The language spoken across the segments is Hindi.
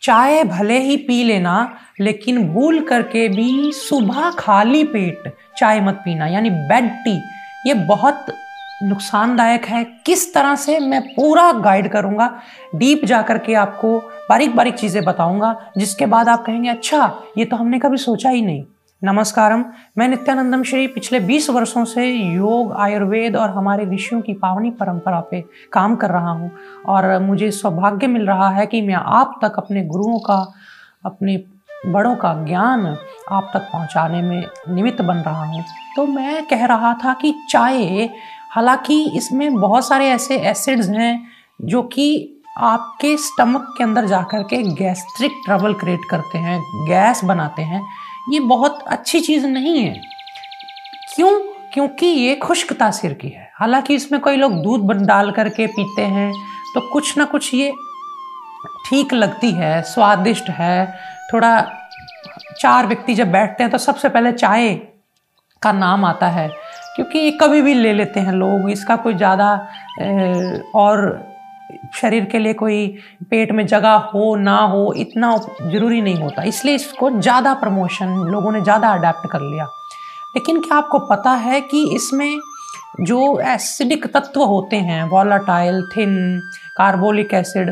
चाय भले ही पी लेना, लेकिन भूल करके भी सुबह खाली पेट चाय मत पीना, यानी बेड टी। ये बहुत नुकसानदायक है। किस तरह से, मैं पूरा गाइड करूंगा, डीप जा करके आपको बारीक बारीक चीज़ें बताऊंगा, जिसके बाद आप कहेंगे अच्छा ये तो हमने कभी सोचा ही नहीं। नमस्कारम, मैं नित्यानंदम श्री पिछले 20 वर्षों से योग, आयुर्वेद और हमारे ऋषियों की पावनी परंपरा पे काम कर रहा हूँ और मुझे सौभाग्य मिल रहा है कि मैं आप तक अपने गुरुओं का, अपने बड़ों का ज्ञान आप तक पहुँचाने में निमित्त बन रहा हूँ। तो मैं कह रहा था कि चाय, हालांकि इसमें बहुत सारे ऐसे एसिड्स हैं जो कि आपके स्टमक के अंदर जाकर के गैस्ट्रिक ट्रबल क्रिएट करते हैं, गैस बनाते हैं। ये बहुत अच्छी चीज़ नहीं है। क्यों? क्योंकि ये खुश्क तासीर की है। हालांकि इसमें कोई लोग दूध डाल करके पीते हैं तो कुछ ना कुछ ये ठीक लगती है, स्वादिष्ट है। थोड़ा 4 व्यक्ति जब बैठते हैं तो सबसे पहले चाय का नाम आता है, क्योंकि ये कभी भी ले लेते हैं लोग। इसका कोई ज़्यादा और शरीर के लिए कोई पेट में जगह हो ना हो इतना ज़रूरी नहीं होता, इसलिए इसको ज़्यादा प्रमोशन लोगों ने ज़्यादा अडेप्ट कर लिया। लेकिन क्या आपको पता है कि इसमें जो एसिडिक तत्व होते हैं, वोलाटाइल, थिन, कार्बोलिक एसिड,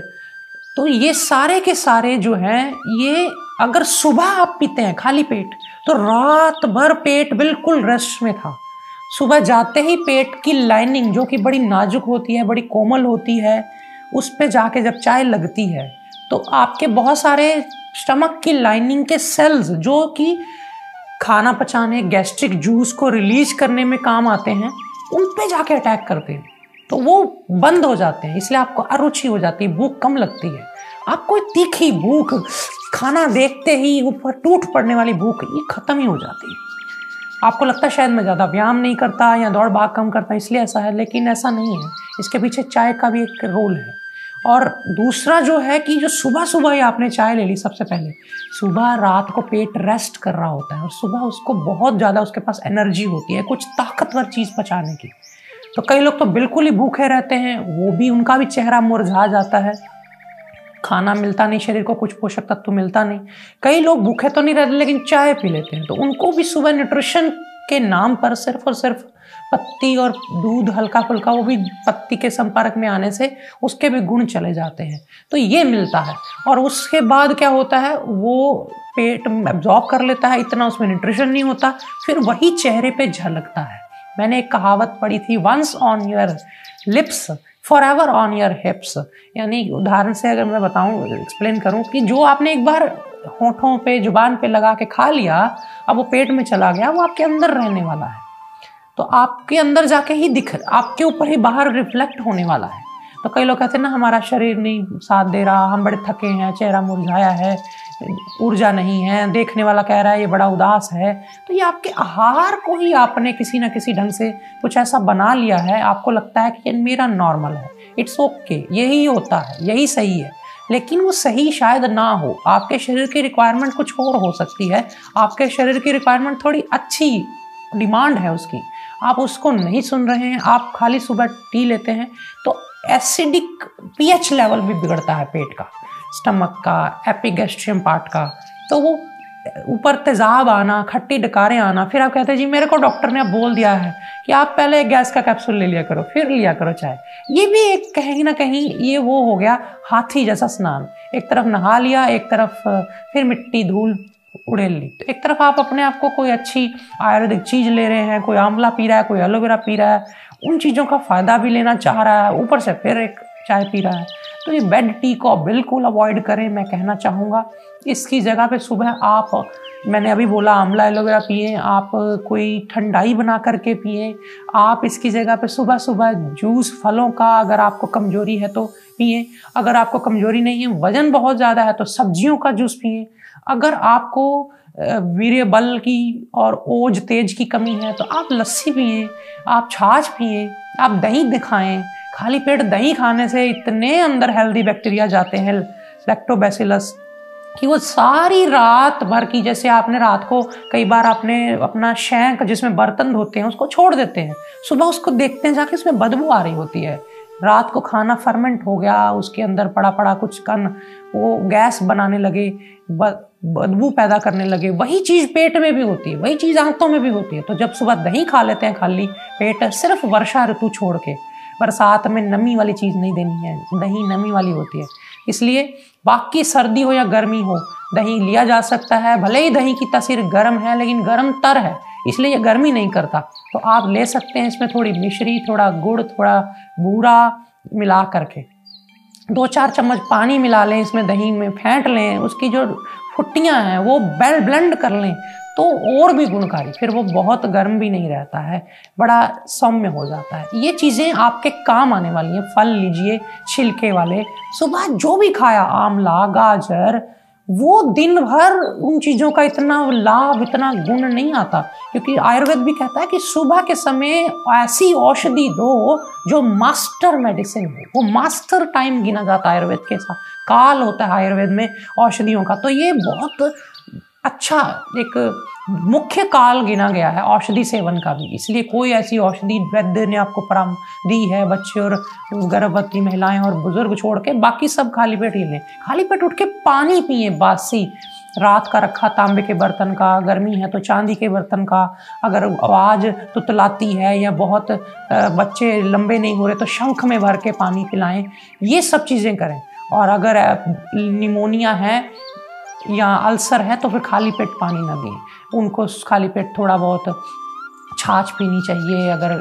तो ये सारे के सारे जो हैं, ये अगर सुबह आप पीते हैं खाली पेट तो रात भर पेट बिल्कुल रेस्ट में था। सुबह जाते ही पेट की लाइनिंग, जो कि बड़ी नाजुक होती है, बड़ी कोमल होती है, उस पे जाके जब चाय लगती है तो आपके बहुत सारे स्टमक की लाइनिंग के सेल्स, जो कि खाना पचाने, गैस्ट्रिक जूस को रिलीज करने में काम आते हैं, उन पे जाके अटैक करते हैं, तो वो बंद हो जाते हैं। इसलिए आपको अरुचि हो जाती है, भूख कम लगती है। आपको तीखी भूख, खाना देखते ही ऊपर टूट पड़ने वाली भूख, ये खत्म ही हो जाती है। आपको लगता है शायद मैं ज़्यादा व्यायाम नहीं करता या दौड़ भाग कम करता इसलिए ऐसा है, लेकिन ऐसा नहीं है। इसके पीछे चाय का भी एक रोल है। और दूसरा जो है कि जो सुबह सुबह ही आपने चाय ले ली, सबसे पहले सुबह, रात को पेट रेस्ट कर रहा होता है और सुबह उसको बहुत ज़्यादा, उसके पास एनर्जी होती है कुछ ताकतवर चीज़ पचाने की। तो कई लोग तो बिल्कुल ही भूखे रहते हैं, वो भी, उनका भी चेहरा मुरझा जाता है, खाना मिलता नहीं, शरीर को कुछ पोषक तत्व मिलता नहीं। कई लोग भूखे तो नहीं रहते लेकिन चाय पी लेते हैं, तो उनको भी सुबह न्यूट्रिशन के नाम पर सिर्फ और सिर्फ पत्ती और दूध हल्का फुल्का, वो भी पत्ती के संपर्क में आने से उसके भी गुण चले जाते हैं, तो ये मिलता है। और उसके बाद क्या होता है, वो पेट एब्जॉर्ब कर लेता है, इतना उसमें न्यूट्रिशन नहीं होता, फिर वही चेहरे पे झलकता है। मैंने एक कहावत पढ़ी थी, once on your lips forever on your hips. यानी उदाहरण से अगर मैं बताऊं, एक्सप्लेन करूं, कि जो आपने एक बार होठों पे, जुबान पे लगा के खा लिया, अब वो पेट में चला गया, वो आपके अंदर रहने वाला है, तो आपके अंदर जाके ही आपके ऊपर ही बाहर रिफ्लेक्ट होने वाला है। तो कई लोग कहते हैं ना, हमारा शरीर नहीं साथ दे रहा, हम बड़े थके हैं, चेहरा मुरझाया है, ऊर्जा नहीं है, देखने वाला कह रहा है ये बड़ा उदास है। तो ये आपके आहार को ही आपने किसी ना किसी ढंग से कुछ ऐसा बना लिया है, आपको लगता है कि ये मेरा नॉर्मल है, इट्स ओके, यही होता है, यही सही है। लेकिन वो सही शायद ना हो, आपके शरीर की रिक्वायरमेंट कुछ और हो सकती है। आपके शरीर की रिक्वायरमेंट थोड़ी अच्छी डिमांड है उसकी, आप उसको नहीं सुन रहे हैं, आप खाली सुबह टी लेते हैं, तो एसिडिक पीएच लेवल भी बिगड़ता है पेट का, स्टमक का, एपिगैस्ट्रियम पार्ट का। तो वो ऊपर तेजाब आना, खट्टी डकारें आना, फिर आप कहते हैं जी मेरे को डॉक्टर ने अब बोल दिया है कि आप पहले गैस का कैप्सूल ले लिया करो, फिर लिया करो चाय। ये भी एक कहीं ना कहीं ये वो हो गया हाथी जैसा स्नान, एक तरफ नहा लिया, एक तरफ फिर मिट्टी धूल उड़ेल ली। तो एक तरफ आप अपने आप को कोई अच्छी आयुर्वेदिक चीज ले रहे हैं, कोई आंवला पी रहा है, कोई एलोवेरा पी रहा है, उन चीज़ों का फ़ायदा भी लेना चाह रहा है, ऊपर से फिर एक चाय पी रहा है। तो ये बेड टी को बिल्कुल अवॉइड करें, मैं कहना चाहूँगा। इसकी जगह पे सुबह आप, मैंने अभी बोला आंवला एलोवेरा पिए, आप कोई ठंडाई बना करके पिए। आप इसकी जगह पे सुबह सुबह जूस फलों का, अगर आपको कमजोरी है तो पिए, अगर आपको कमजोरी नहीं है, वजन बहुत ज़्यादा है तो सब्जियों का जूस पिए, अगर आपको वीर्य बल की और ओज तेज की कमी है तो आप लस्सी पिए, आप छाछ पिए, आप दही दिखाएं। खाली पेट दही खाने से इतने अंदर हेल्दी बैक्टीरिया जाते हैं, लैक्टोबैसिलस, कि वो सारी रात भर की, जैसे आपने रात को कई बार आपने अपना शैंक जिसमें बर्तन धोते हैं उसको छोड़ देते हैं, सुबह उसको देखते हैं जाके उसमें बदबू आ रही होती है, रात को खाना फर्मेंट हो गया, उसके अंदर पड़ा पड़ा कुछ कण वो गैस बनाने लगे, बदबू पैदा करने लगे। वही चीज़ पेट में भी होती है, वही चीज़ आंतों में भी होती है। तो जब सुबह दही खा लेते हैं खाली पेट, सिर्फ वर्षा ऋतु छोड़ के, बरसात में नमी वाली चीज़ नहीं देनी है, दही नमी वाली होती है। इसलिए बाकी सर्दी हो या गर्मी हो, दही लिया जा सकता है। भले ही दही की तासीर गर्म है, लेकिन गर्म तर है, इसलिए ये गर्मी नहीं करता। तो आप ले सकते हैं इसमें थोड़ी मिश्री, थोड़ा गुड़, थोड़ा बूरा मिला करके 2-4 चम्मच पानी मिला लें, इसमें दही में फेंट लें, उसकी जो फुट्टियाँ हैं वो ब्लेंड कर लें, तो और भी गुणकारी, फिर वो बहुत गर्म भी नहीं रहता है, बड़ा सौम्य हो जाता है। ये चीज़ें आपके काम आने वाली हैं। फल लीजिए छिलके वाले, सुबह जो भी खाया, आंवला, गाजर, वो दिन भर उन चीज़ों का इतना लाभ, इतना गुण नहीं आता, क्योंकि आयुर्वेद भी कहता है कि सुबह के समय ऐसी औषधि दो जो मास्टर मेडिसिन हो। वो मास्टर टाइम गिना जाता है आयुर्वेद के साथ, काल होता है आयुर्वेद में औषधियों का। तो ये बहुत अच्छा एक मुख्य काल गिना गया है औषधि सेवन का भी। इसलिए कोई ऐसी औषधि वैद्य ने आपको परामर्श दी है, बच्चे और गर्भवती महिलाएं और बुजुर्ग छोड़ के बाकी सब खाली पेट ही लें। खाली पेट उठ के पानी पिए, बासी रात का रखा तांबे के बर्तन का, गर्मी है तो चांदी के बर्तन का। अगर आवाज़ तुतलाती है या बहुत बच्चे लंबे नहीं हो रहे तो शंख में भर के पानी पिलाएं। ये सब चीज़ें करें। और अगर निमोनिया है या अल्सर है तो फिर खाली पेट पानी ना दें उनको। खाली पेट थोड़ा बहुत छाछ पीनी चाहिए। अगर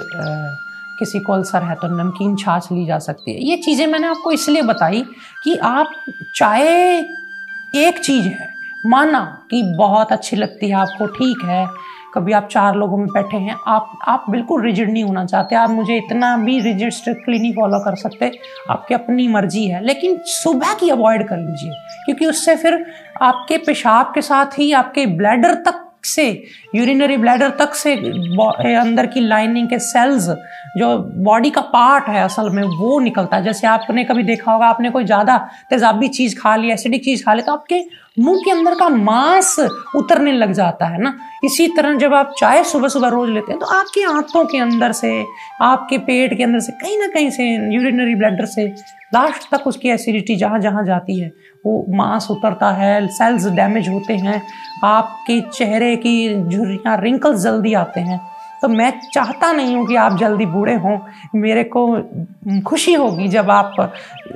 किसी को अल्सर है तो नमकीन छाछ ली जा सकती है। ये चीज़ें मैंने आपको इसलिए बताई कि आप चाहे एक चीज़ है, माना कि बहुत अच्छी लगती है आपको, ठीक है, कभी आप 4 लोगों में बैठे हैं, आप बिल्कुल रिजिड नहीं होना चाहते, आप मुझे इतना भी रिजिड स्ट्रिक्टली नहीं फॉलो कर सकते, आपकी अपनी मर्जी है, लेकिन सुबह की अवॉइड कर लीजिए, क्योंकि उससे फिर आपके पेशाब के साथ ही आपके ब्लैडर तक से, यूरिनरी ब्लैडर तक से अंदर की लाइनिंग के सेल्स, जो बॉडी का पार्ट है असल में, वो निकलता है। जैसे आपने कभी देखा होगा, आपने कोई ज़्यादा तेजाबी चीज़ खा ली, एसिडिक चीज़ खा ली, तो आपके मुंह के अंदर का मांस उतरने लग जाता है ना। इसी तरह जब आप चाय सुबह सुबह रोज लेते हैं तो आपके आंतों के अंदर से, आपके पेट के अंदर से, कहीं ना कहीं से, यूरिनरी ब्लैडर से लास्ट तक उसकी एसिडिटी जहाँ जहाँ जाती है वो मांस उतरता है, सेल्स डैमेज होते हैं, आपके चेहरे की झुर्रियाँ, रिंकल्स जल्दी आते हैं। तो मैं चाहता नहीं हूँ कि आप जल्दी बूढ़े हों। मेरे को खुशी होगी जब आप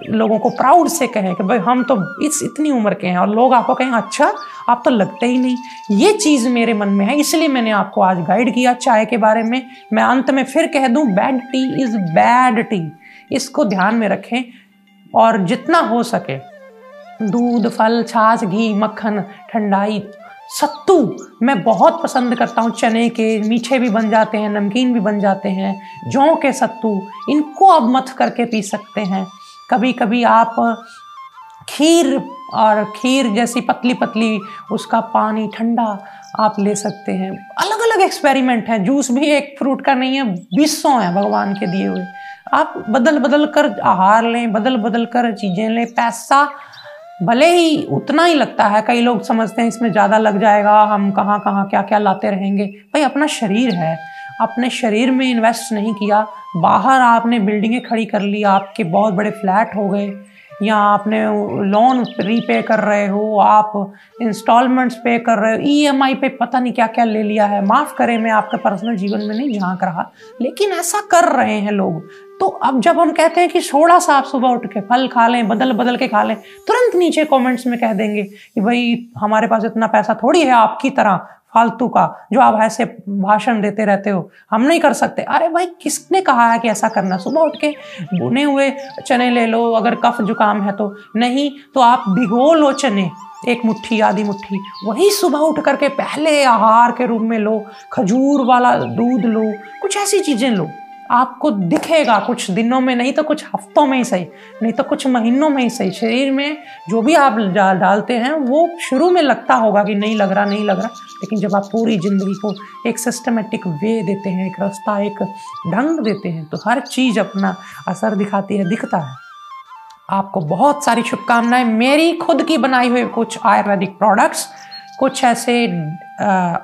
लोगों को प्राउड से कहें कि भाई हम तो इतनी उम्र के हैं, और लोग आपको कहें अच्छा आप तो लगते ही नहीं। ये चीज़ मेरे मन में है, इसलिए मैंने आपको आज गाइड किया चाय के बारे में। मैं अंत में फिर कह दूँ, bad T is bad T, इसको ध्यान में रखें। और जितना हो सके दूध, फल, छाछ, घी, मक्खन, ठंडाई, सत्तू मैं बहुत पसंद करता हूँ। चने के मीठे भी बन जाते हैं, नमकीन भी बन जाते हैं। जौ के सत्तू, इनको आप मथ करके पी सकते हैं। कभी कभी आप खीर जैसी पतली पतली, उसका पानी ठंडा आप ले सकते हैं। अलग अलग एक्सपेरिमेंट हैं। जूस भी एक फ्रूट का नहीं है, 200 हैं भगवान के दिए हुए। आप बदल बदल कर आहार लें, बदल बदल कर चीज़ें लें। पैसा भले ही उतना ही लगता है, कई लोग समझते हैं इसमें ज़्यादा लग जाएगा, हम कहाँ कहाँ क्या क्या लाते रहेंगे। भाई अपना शरीर है, अपने शरीर में इन्वेस्ट नहीं किया, बाहर आपने बिल्डिंगें खड़ी कर ली, आपके बहुत बड़े फ्लैट हो गए, या आपने लोन रीपे कर रहे हो, आप इंस्टॉलमेंट्स पे कर रहे हो, EMI पे पता नहीं क्या क्या ले लिया है। माफ़ करें, मैं आपके पर्सनल जीवन में नहीं झांक रहा, लेकिन ऐसा कर रहे हैं लोग। तो अब जब हम कहते हैं कि थोड़ा सा आप सुबह उठ के फल खा लें, बदल बदल के खा लें, तुरंत नीचे कमेंट्स में कह देंगे कि भाई हमारे पास इतना पैसा थोड़ी है आपकी तरह फालतू का, जो आप ऐसे भाषण देते रहते हो, हम नहीं कर सकते। अरे भाई किसने कहा है कि ऐसा करना? सुबह उठ के भुने हुए चने ले लो, अगर कफ जुकाम है तो। नहीं तो आप भिगो लो चने, 1 मुट्ठी, आधी मुट्ठी, वही सुबह उठ करके पहले आहार के रूप में लो। खजूर वाला दूध लो, कुछ ऐसी चीज़ें लो, आपको दिखेगा कुछ दिनों में, नहीं तो कुछ हफ्तों में ही सही, नहीं तो कुछ महीनों में ही सही। शरीर में जो भी आप डालते हैं वो शुरू में लगता होगा कि नहीं लग रहा, लेकिन जब आप पूरी ज़िंदगी को एक सिस्टमेटिक वे देते हैं, एक रास्ता, एक ढंग देते हैं, तो हर चीज़ अपना असर दिखाती है, दिखता है। आपको बहुत सारी शुभकामनाएं। मेरी खुद की बनाई हुई कुछ आयुर्वेदिक प्रोडक्ट्स, कुछ ऐसे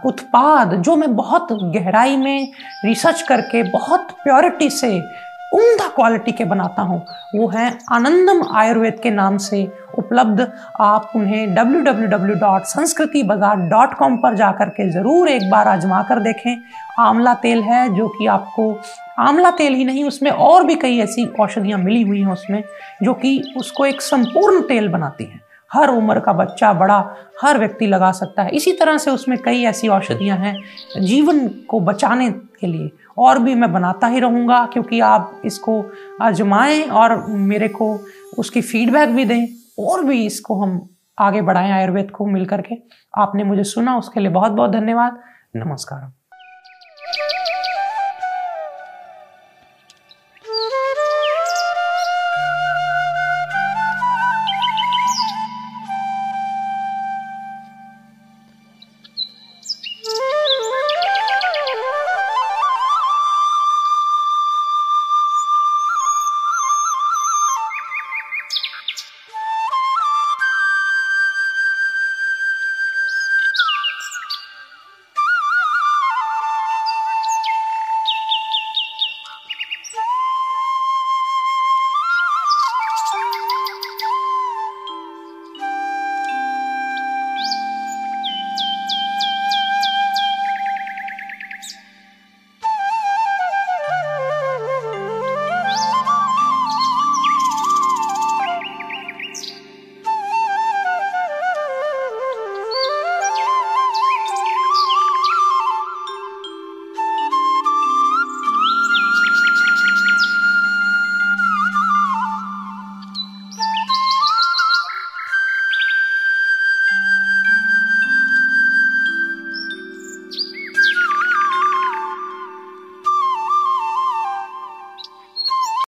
उत्पाद जो मैं बहुत गहराई में रिसर्च करके बहुत प्योरिटी से उम्दा क्वालिटी के बनाता हूँ। वो हैं आनंदम आयुर्वेद के नाम से उपलब्ध। आप उन्हें www.sanskritibazaar.com पर जाकर के ज़रूर एक बार आजमा कर देखें। आंवला तेल है जो कि आपको, आंवला तेल ही नहीं, उसमें और भी कई ऐसी औषधियाँ मिली हुई हैं उसमें, जो कि उसको एक संपूर्ण तेल बनाती हैं। हर उम्र का बच्चा, बड़ा, हर व्यक्ति लगा सकता है। इसी तरह से उसमें कई ऐसी औषधियाँ हैं जीवन को बचाने के लिए, और भी मैं बनाता ही रहूँगा, क्योंकि आप इसको आजमाएं और मेरे को उसकी फीडबैक भी दें, और भी इसको हम आगे बढ़ाएं आयुर्वेद को मिल करके। आपने मुझे सुना, उसके लिए बहुत बहुत धन्यवाद। नमस्कार।